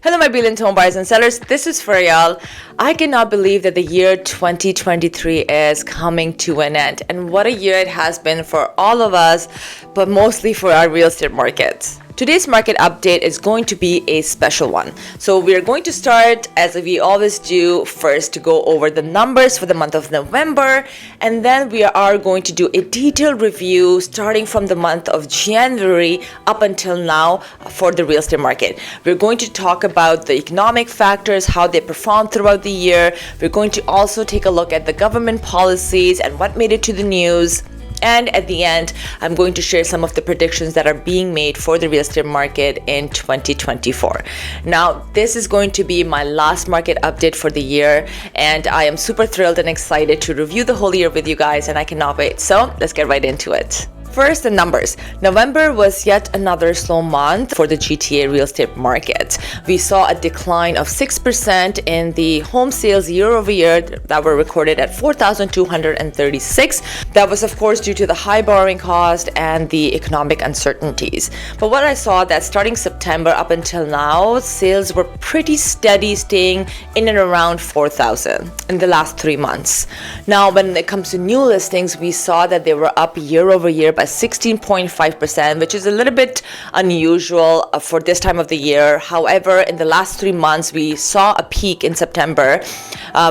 Hello, my brilliant home buyers and sellers. This is Faryal. I cannot believe that the year 2023 is coming to an end, and what a year it has been for all of us, but mostly for our real estate markets. Today's market update is going to be a special one. So we're going to start, as we always do, first to go over the numbers for the month of November, and then we are going to do a detailed review starting from the month of January up until now for the real estate market. We're going to talk about the economic factors, how they performed throughout the year. We're going to also take a look at the government policies and what made it to the news. And at the end, I'm going to share some of the predictions that are being made for the real estate market in 2024. Now, this is going to be my last market update for the year, and I am super thrilled and excited to review the whole year with you guys, and I cannot wait. So let's get right into it. First, the numbers. November was yet another slow month for the GTA real estate market. We saw a decline of 6% in the home sales year over year that were recorded at 4,236. That was, of course, due to the high borrowing cost and the economic uncertainties. But what I saw that starting September up until now, sales were pretty steady, staying in and around 4,000 in the last 3 months. Now, when it comes to new listings, we saw that they were up year over year by 16.5%, which is a little bit unusual for this time of the year. However, in the last 3 months, we saw a peak in September,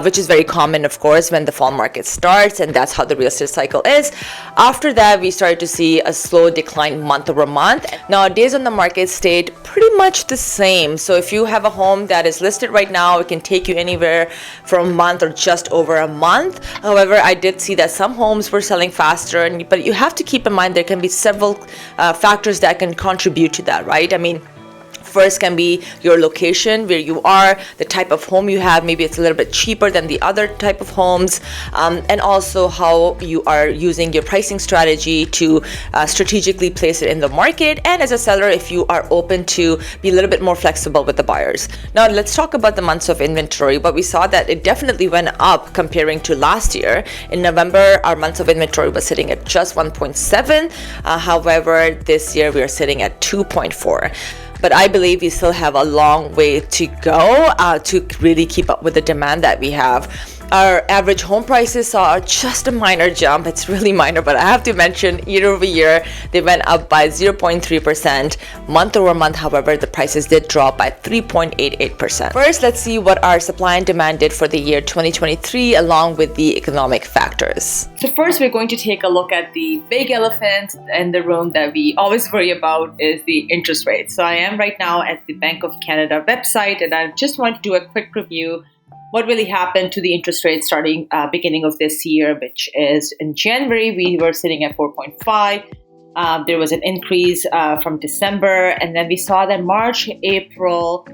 which is very common, of course, when the fall market starts, and that's how the real estate cycle is. After that, we started to see a slow decline month over month. Now, days on the market stayed pretty much the same. So if you have a home that is listed right now, it can take you anywhere from a month or just over a month. However, I did see that some homes were selling faster, but you have to keep in mind there can be several factors that can contribute to that, right? I mean, first can be your location, where you are, the type of home you have. Maybe it's a little bit cheaper than the other type of homes, and also how you are using your pricing strategy to strategically place it in the market. And as a seller, if you are open to be a little bit more flexible with the buyers. Now, let's talk about the months of inventory. But we saw that it definitely went up comparing to last year. In November, our months of inventory was sitting at just 1.7. However, this year we are sitting at 2.4. But I believe we still have a long way to go to really keep up with the demand that we have. Our average home prices saw just a minor jump. It's really minor, but I have to mention year over year, they went up by 0.3%. Month over month, however, the prices did drop by 3.88%. First, let's see what our supply and demand did for the year 2023 along with the economic factors. So first, we're going to take a look at the big elephant in the room that we always worry about is the interest rate. So I am right now at the Bank of Canada website, and I just want to do a quick review what really happened to the interest rate starting beginning of this year, which is in January, we were sitting at 4.5. There was an increase from December, and then we saw that March, April,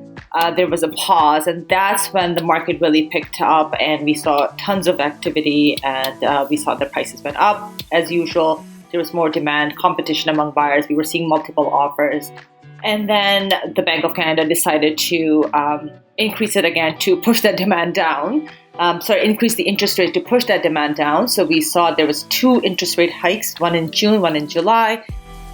there was a pause, and that's when the market really picked up, and we saw tons of activity, and we saw the prices went up. As usual, there was more demand, competition among buyers. We were seeing multiple offers. And then the Bank of Canada decided to increase it again to push that demand down. Increase the interest rate to push that demand down. So we saw there was 2 interest rate hikes, one in June, one in July.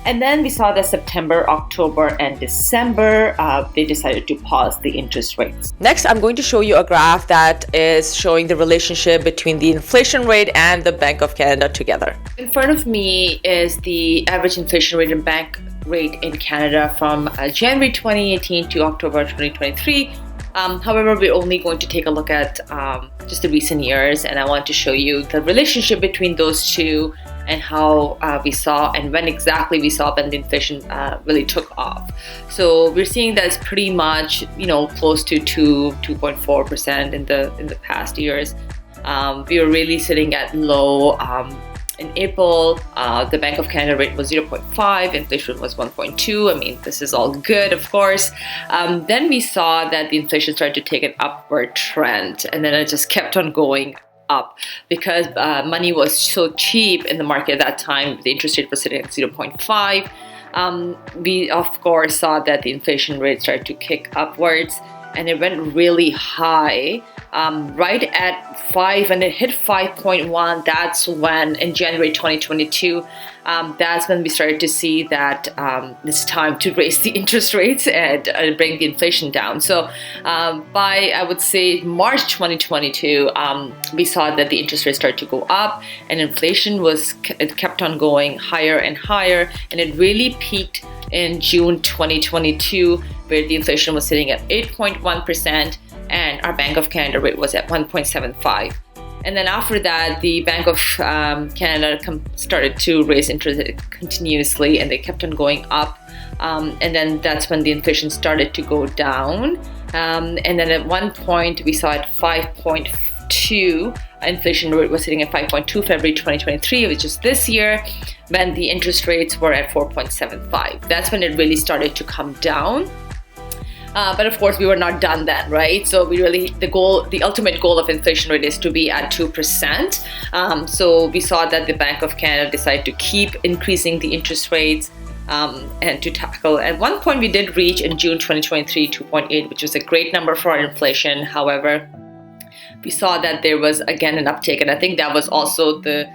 And then we saw that September, October, and December, they decided to pause the interest rates. Next, I'm going to show you a graph that is showing the relationship between the inflation rate and the Bank of Canada together. In front of me is the average inflation rate and bank rate in Canada from January 2018 to October 2023. However, we're only going to take a look at just the recent years, and I want to show you the relationship between those two and how we saw and when exactly we saw when the inflation really took off. So we're seeing that it's pretty much, close to 2.4% in the past years. We were really sitting at low. In April, the Bank of Canada rate was 0.5, inflation was 1.2. I mean, this is all good, of course. Then we saw that the inflation started to take an upward trend, and then it just kept on going up because money was so cheap in the market at that time. The interest rate was sitting at 0.5. We, of course, saw that the inflation rate started to kick upwards, and it went really high right at 5, and it hit 5.1. That's when in January 2022, that's when we started to see that it's time to raise the interest rates and bring the inflation down. So by, I would say, March 2022, we saw that the interest rates started to go up, and inflation it kept on going higher and higher, and it really peaked in June 2022, where the inflation was sitting at 8.1%, and our Bank of Canada rate was at 1.75. And then after that, the Bank of Canada started to raise interest continuously, and they kept on going up. And then that's when the inflation started to go down. And then at one point, we saw at 5.2, inflation rate was sitting at 5.2 February 2023, which is this year, when the interest rates were at 4.75. That's when it really started to come down. But of course, we were not done then, right? So the ultimate goal of inflation rate is to be at 2%. So we saw that the Bank of Canada decided to keep increasing the interest rates and to tackle. At one point, we did reach in June 2023 2.8, which was a great number for our inflation. However, we saw that there was again an uptake, and I think that was also the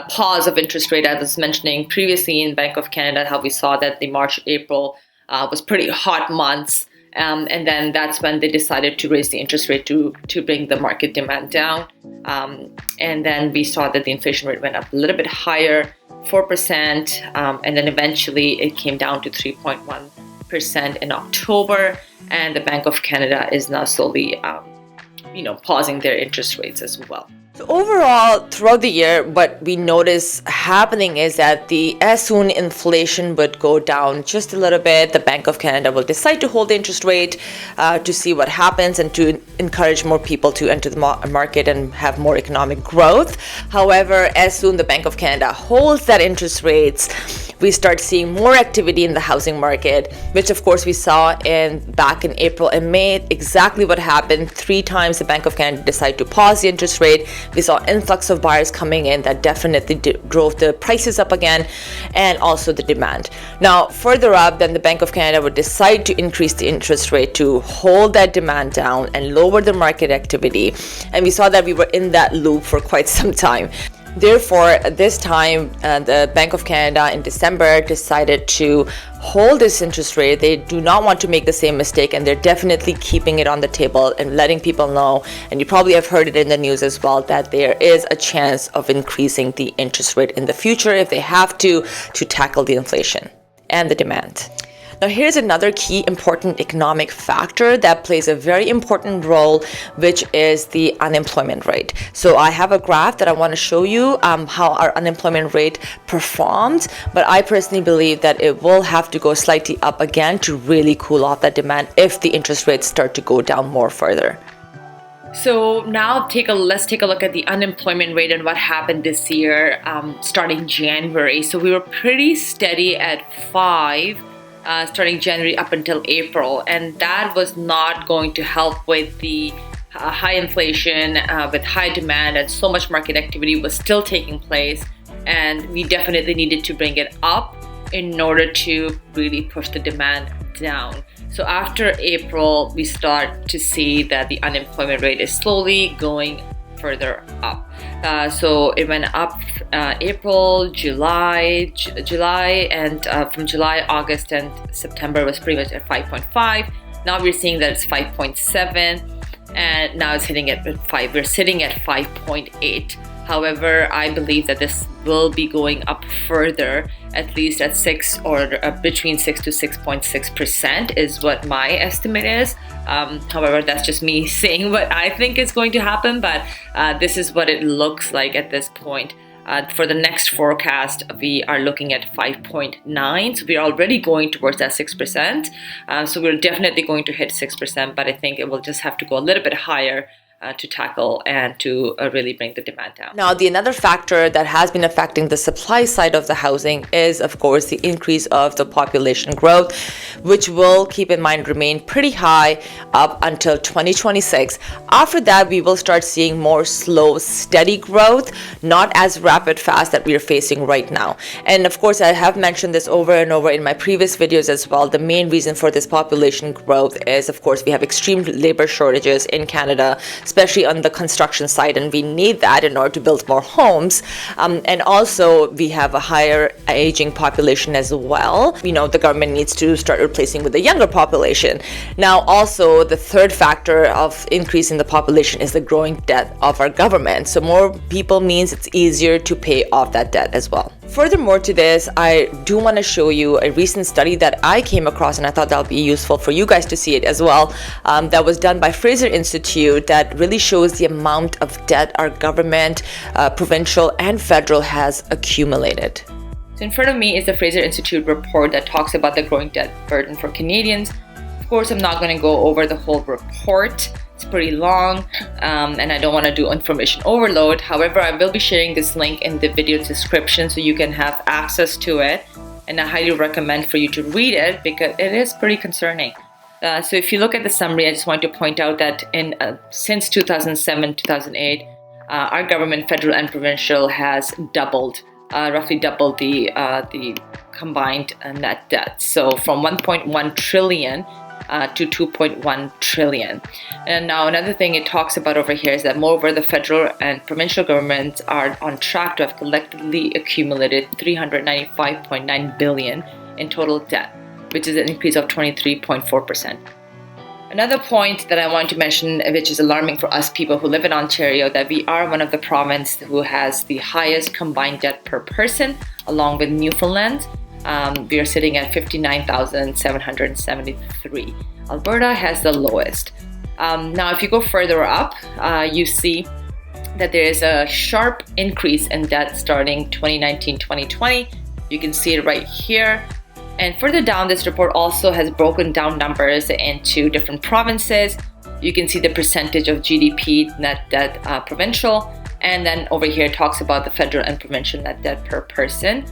pause of interest rate I was mentioning previously in Bank of Canada, how we saw that the March, April was pretty hot months. And then that's when they decided to raise the interest rate to bring the market demand down. And then we saw that the inflation rate went up a little bit higher, 4%, and then eventually it came down to 3.1% in October. And the Bank of Canada is now slowly, pausing their interest rates as well. So overall, throughout the year, what we notice happening is that as soon inflation would go down just a little bit, the Bank of Canada will decide to hold the interest rate to see what happens and to encourage more people to enter the market and have more economic growth. However, as soon the Bank of Canada holds that interest rates, we start seeing more activity in the housing market, which of course we saw back in April and May. Exactly what happened. 3 times the Bank of Canada decided to pause the interest rate. We saw influx of buyers coming in that definitely drove the prices up again, and also the demand. Now, further up, then the Bank of Canada would decide to increase the interest rate to hold that demand down and lower the market activity. And we saw that we were in that loop for quite some time. Therefore, this time, the Bank of Canada in December decided to hold this interest rate. They do not want to make the same mistake, and they're definitely keeping it on the table and letting people know, and you probably have heard it in the news as well, that there is a chance of increasing the interest rate in the future if they have to tackle the inflation and the demand. Now, here's another key important economic factor that plays a very important role, which is the unemployment rate. So I have a graph that I want to show you how our unemployment rate performed, but I personally believe that it will have to go slightly up again to really cool off that demand if the interest rates start to go down more further. So now let's take a look at the unemployment rate and what happened this year starting January. So we were pretty steady at 5. Starting January up until April, and that was not going to help with the high inflation, with high demand, and so much market activity was still taking place, and we definitely needed to bring it up in order to really push the demand down. So after April, we start to see that the unemployment rate is slowly going further up. So it went up April, July, and from July, August, and September was pretty much at 5.5. Now we're seeing that it's 5.7, and now it's hitting at 5. We're sitting at 5.8. However, I believe that this will be going up further, at least at 6 or between 6 to 6.6% is what my estimate is. However, that's just me saying what I think is going to happen, but this is what it looks like at this point. For the next forecast, we are looking at 5.9. So we're already going towards that 6%. So we're definitely going to hit 6%, but I think it will just have to go a little bit higher to tackle and to really bring the demand down. Now, another factor that has been affecting the supply side of the housing is, of course, the increase of the population growth, which will, keep in mind, remain pretty high up until 2026. After that, we will start seeing more slow, steady growth, not as rapid, fast that we are facing right now. And of course, I have mentioned this over and over in my previous videos as well. The main reason for this population growth is, of course, we have extreme labor shortages in Canada. especially on the construction side, and we need that in order to build more homes. And also, we have a higher aging population as well. The government needs to start replacing with the younger population. Now, also, the third factor of increasing the population is the growing debt of our government. So more people means it's easier to pay off that debt as well. Furthermore to this, I do want to show you a recent study that I came across, and I thought that would be useful for you guys to see it as well, that was done by Fraser Institute, that really shows the amount of debt our government, provincial and federal, has accumulated. So in front of me is the Fraser Institute report that talks about the growing debt burden for Canadians. Of course, I'm not going to go over the whole report. It's pretty long, and I don't want to do information overload. However, I will be sharing this link in the video description so you can have access to it. And I highly recommend for you to read it because it is pretty concerning. So if you look at the summary, I just want to point out that since 2007-2008, our government, federal and provincial, has roughly doubled the combined net debt. So from 1.1 trillion to 2.1 trillion. And now another thing it talks about over here is that moreover, the federal and provincial governments are on track to have collectively accumulated 395.9 billion in total debt, which is an increase of 23.4%. Another point that I want to mention, which is alarming for us people who live in Ontario, that we are one of the provinces who has the highest combined debt per person, along with Newfoundland. We are sitting at 59,773. Alberta has the lowest. Now, if you go further up, you see that there is a sharp increase in debt starting 2019-2020. You can see it right here. And further down, this report also has broken down numbers into different provinces. You can see the percentage of GDP net debt provincial. And then over here it talks about the federal and provincial net debt per person.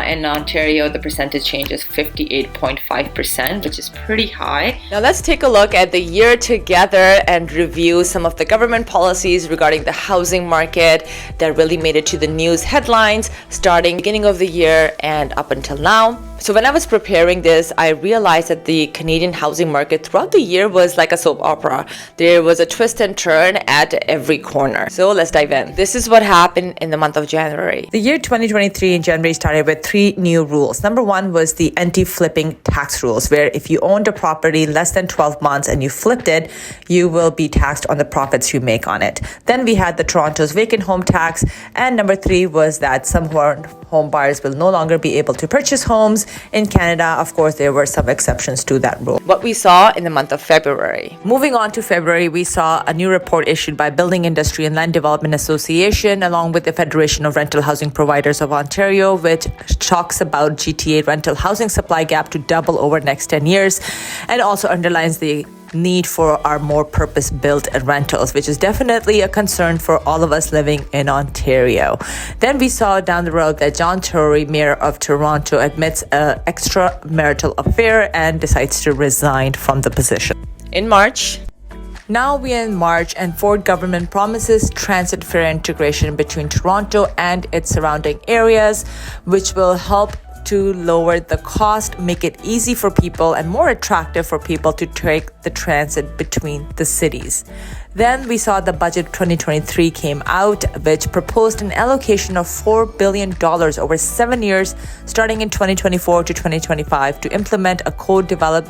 In Ontario, the percentage change is 58.5%, which is pretty high. Now let's take a look at the year together and review some of the government policies regarding the housing market that really made it to the news headlines starting beginning of the year and up until now. So when I was preparing this, I realized that the Canadian housing market throughout the year was like a soap opera. There was a twist and turn at every corner. So let's dive in. This is what happened in the month of January. The year 2023 in January started with 3 new rules. Number 1 was the anti-flipping tax rules, where if you owned a property less than 12 months and you flipped it, you will be taxed on the profits you make on it. Then we had the Toronto's vacant home tax. And number 3 was that some home buyers will no longer be able to purchase homes. In Canada, of course, there were some exceptions to that rule. What we saw in the month of February. Moving on to February, we saw a new report issued by Building Industry and Land Development Association along with the Federation of Rental Housing Providers of Ontario, which talks about GTA rental housing supply gap to double over the next 10 years and also underlines the need for our more purpose-built rentals, which is definitely a concern for all of us living in Ontario. Then we saw down the road that John Tory, Mayor of Toronto, admits an extramarital affair and decides to resign from the position. In March, now we are in March, and Ford government promises transit fare integration between Toronto and its surrounding areas, which will help to lower the cost, make it easy for people and more attractive for people to take the transit between the cities. Then we saw the budget 2023 came out, which proposed an allocation of $4 billion over 7 years, starting in 2024 to 2025, to implement a co-developed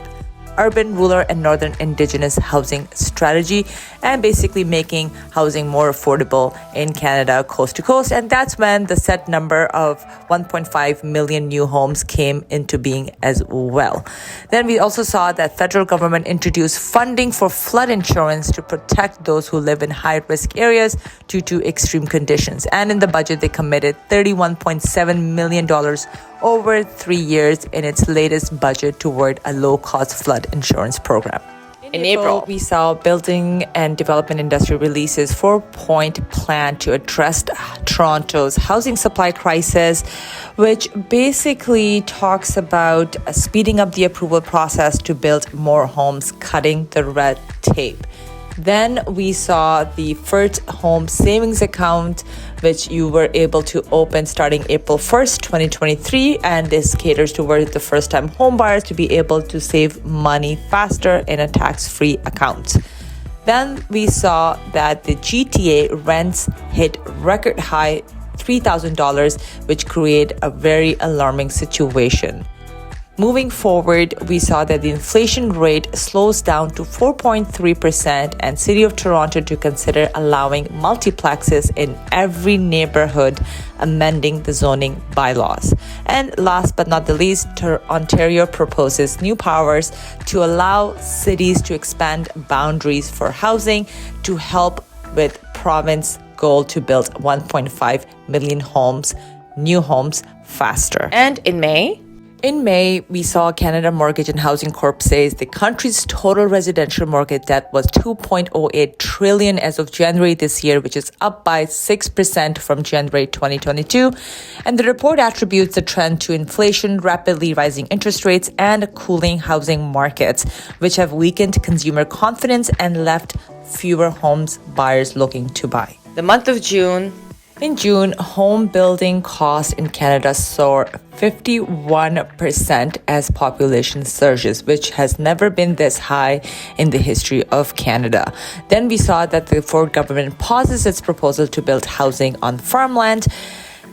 urban, rural, and northern indigenous housing strategy and basically making housing more affordable in Canada coast to coast. And that's when the set number of 1.5 million new homes came into being as well. Then we also saw that federal government introduced funding for flood insurance to protect those who live in high-risk areas due to extreme conditions. And in the budget, they committed $31.7 million over 3 years in its latest budget toward a low-cost flood insurance program. In April, we saw Building and Development Industry releases 4-point plan to address Toronto's housing supply crisis, which basically talks about speeding up the approval process to build more homes, cutting the red tape. Then we saw the first home savings account, which you were able to open starting April 1st, 2023, and this caters towards the first-time home buyers to be able to save money faster in a tax-free account. Then we saw that the GTA rents hit record high $3,000, which created a very alarming situation. Moving forward, we saw that the inflation rate slows down to 4.3% and City of Toronto to consider allowing multiplexes in every neighborhood, amending the zoning bylaws. And last but not the least, Ontario proposes new powers to allow cities to expand boundaries for housing to help with province goal to build 1.5 million new homes faster. And in May, we saw Canada Mortgage and Housing Corp says the country's total residential mortgage debt was $2.08 trillion as of January this year, which is up by 6% from January 2022. And the report attributes the trend to inflation, rapidly rising interest rates, and cooling housing markets, which have weakened consumer confidence and left fewer homes buyers looking to buy. The month of June. In June, home building costs in Canada soared 51% as population surges, which has never been this high in the history of Canada. Then we saw that the Ford government pauses its proposal to build housing on farmland.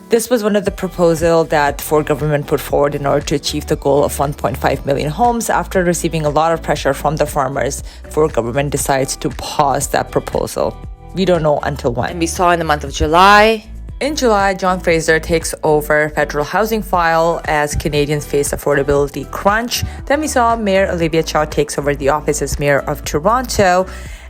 This was one of the proposals that Ford government put forward in order to achieve the goal of 1.5 million homes. After receiving a lot of pressure from the farmers, Ford government decides to pause that proposal. We don't know until when. And we saw in the month of July. In July, John Fraser takes over federal housing file as Canadians face affordability crunch. Then we saw Mayor Olivia Chow takes over the office as Mayor of Toronto.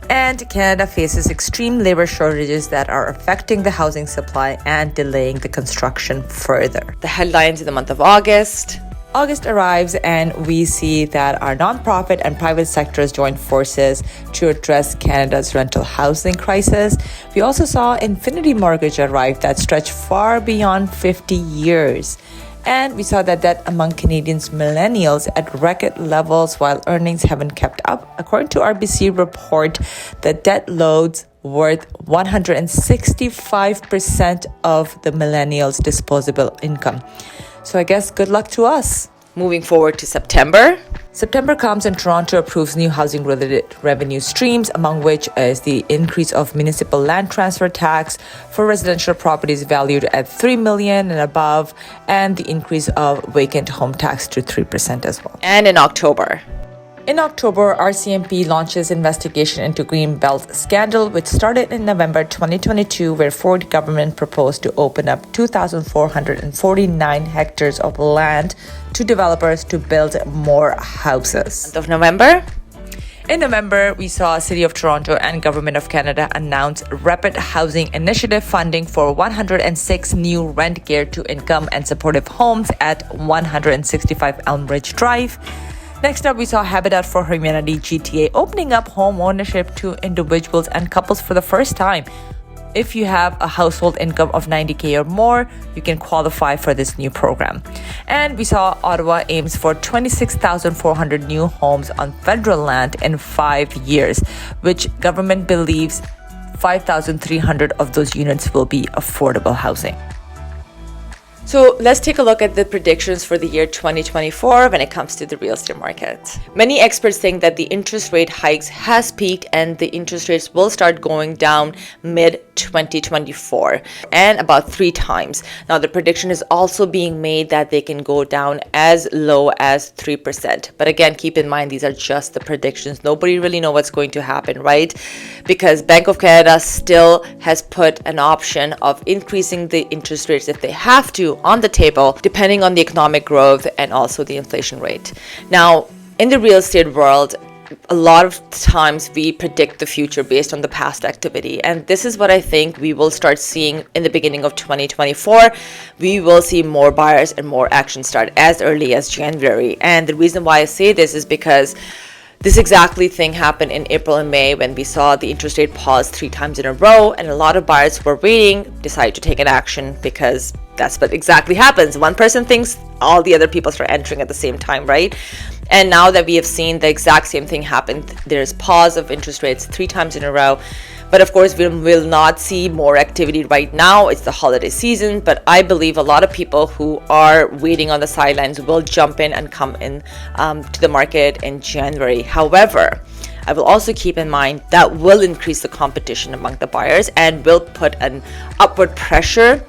And Canada faces extreme labor shortages that are affecting the housing supply and delaying the construction further. The headlines in the month of August. August arrives and we see that our nonprofit and private sectors join forces to address Canada's rental housing crisis. We also saw Infinity Mortgage arrive that stretched far beyond 50 years. And we saw that debt among Canadians millennials at record levels while earnings haven't kept up. According to RBC report, the debt loads worth 165% of the millennials' disposable income. So I guess good luck to us. Moving forward to September. September comes and Toronto approves new housing-related revenue streams, among which is the increase of municipal land transfer tax for residential properties valued at $3 million and above, and the increase of vacant home tax to 3% as well. And in October, RCMP launches investigation into Greenbelt scandal, which started in November 2022, where Ford government proposed to open up 2,449 hectares of land to developers to build more houses. In November, we saw City of Toronto and Government of Canada announce Rapid Housing Initiative funding for 106 new rent geared to income and supportive homes at 165 Elm Ridge Drive. Next up, we saw Habitat for Humanity GTA opening up home ownership to individuals and couples for the first time. If you have a household income of $90,000 or more, you can qualify for this new program. And we saw Ottawa aims for 26,400 new homes on federal land in 5 years, which government believes 5,300 of those units will be affordable housing. So let's take a look at the predictions for the year 2024 when it comes to the real estate market. Many experts think that the interest rate hikes has peaked and the interest rates will start going down mid-2024 and about 3 times. Now the prediction is also being made that they can go down as low as 3%. But again, keep in mind, these are just the predictions. Nobody really knows what's going to happen, right? Because Bank of Canada still has put an option of increasing the interest rates if they have to on the table, depending on the economic growth and also the inflation rate. Now, in the real estate world, a lot of times we predict the future based on the past activity. And this is what I think we will start seeing in the beginning of 2024. We will see more buyers and more action start as early as January. And the reason why I say this is because this exactly thing happened in April and May when we saw the interest rate pause 3 times in a row, and a lot of buyers who were waiting decided to take an action because that's what exactly happens. One person thinks, all the other people start entering at the same time, right? And now that we have seen the exact same thing happen, there's pause of interest rates 3 times in a row. But of course, we will not see more activity right now. It's the holiday season, but I believe a lot of people who are waiting on the sidelines will jump in and come in to the market in January. However, I will also keep in mind that will increase the competition among the buyers and will put an upward pressure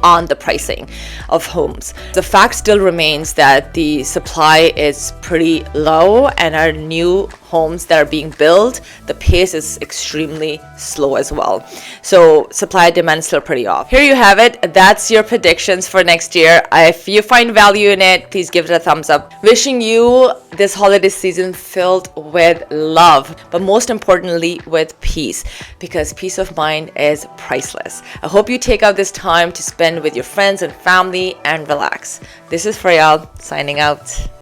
on the pricing of homes. The fact still remains that the supply is pretty low, and our new homes that are being built, the pace is extremely slow as well. So supply demand is still pretty off. Here you have it. That's your predictions for next year. If you find value in it, please give it a thumbs up. Wishing you this holiday season filled with love, but most importantly with peace, because peace of mind is priceless. I hope you take out this time to spend with your friends and family and relax. This is Frayal signing out.